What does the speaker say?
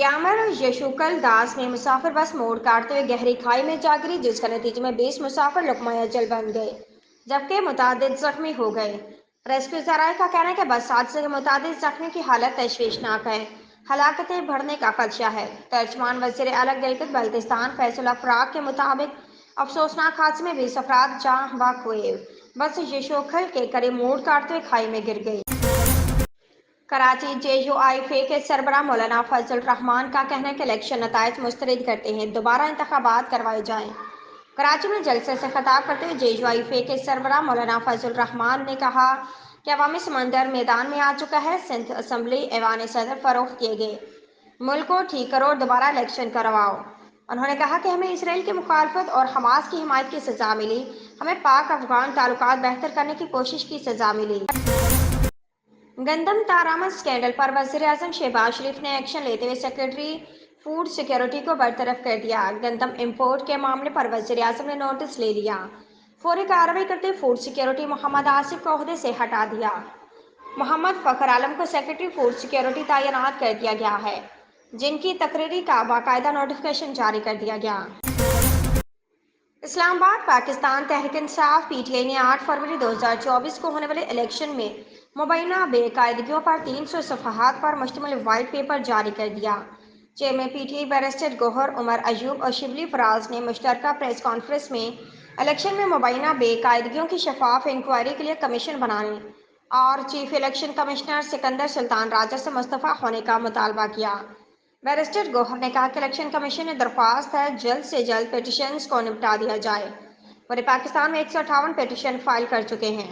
ग्यामर यशोकल दास ने मुसाफिर बस मोड़ काटते हुए गहरी खाई में जा गिरी, जिसके नतीजे में 20 मुसाफिर लुकमा जल बन गए जबकि मुतादिद जख्मी हो गए। रेस्क्यू जराये का कहना है कि बस हादसे के मुतादिद जख्मी की हालत तशवीशनाक है, हलाकतें बढ़ने का खदशा है। तर्जमान वज़ीर आला गिलगित बल्तिस्तान फैसल अफराक के मुताबिक अफसोसनाक हादसे में 20 अफराद जहाँ हलाक हुए। बस यशोकल के करीब मोड़ काटते हुए खाई में गिर गई। कराची JUIF के सरबराह मौलाना फजल रहमान का कहना है कि इलेक्शन नताइज मुस्तरद करते हैं दोबारा इंतखाबात करवाए जाएं। कराची में जलसे से खिताब करते हुए JUIF के सरबराह मौलाना फजल रहमान ने कहा कि अवामी समंदर मैदान में आ चुका है। सिंध असम्बली ऐवान सदर फरोख्त किए गए, मुल्क को ठीक करो और दोबारा इलेक्शन करवाओ। उन्होंने कहा कि हमें इसराइल की मुखालफत और हमास की हिमायत की सजा मिली, हमें पाक अफगान ताल्लुकात बेहतर करने की कोशिश की सजा मिली। गंदम तारामद स्कैंडल पर वज़ीर-ए-आज़म शहबाज शरीफ ने एक्शन लेते हुए सेक्रेटरी फूड सिक्योरिटी को बरतरफ कर दिया। गंदम इंपोर्ट के मामले पर वज़ीर-ए-आज़म ने नोटिस ले लिया। फौरी कार्रवाई करते फूड सिक्योरिटी मोहम्मद आसिफ को ओहदे से हटा दिया। मोहम्मद फ़खर आलम को सेक्रेटरी फूड सिक्योरिटी तैनात कर दिया गया है, जिनकी तकरीरी का बाकायदा नोटिफिकेशन जारी कर दिया गया। इस्लामाबाद पाकिस्तान तहरीक इंसाफ PTI ने 8 फरवरी 2024 को होने वाले इलेक्शन में मुबैना बेकायदगियों पर 300 सफ़हात पर मुश्तमिल वाइट पेपर जारी कर दिया। Chairman PTI barrister Gohar Umar Ayub और शिबली फराज ने मुश्तरका प्रेस कॉन्फ्रेंस में इलेक्शन में मुबैना बेकायदगियों की शफाफ इंक्वायरी के लिए कमीशन बनाने और chief election commissioner Sikandar Sultan Raja से मुस्तफ़ा होने का मुतालबा किया। बैरिस्टर गौहर ने कहा कि इलेक्शन कमीशन ने दरख्वास्त है जल्द से जल्द पिटिशन्स को निपटा दिया जाए। पूरे पाकिस्तान में 158 पिटिशन फाइल कर चुके हैं।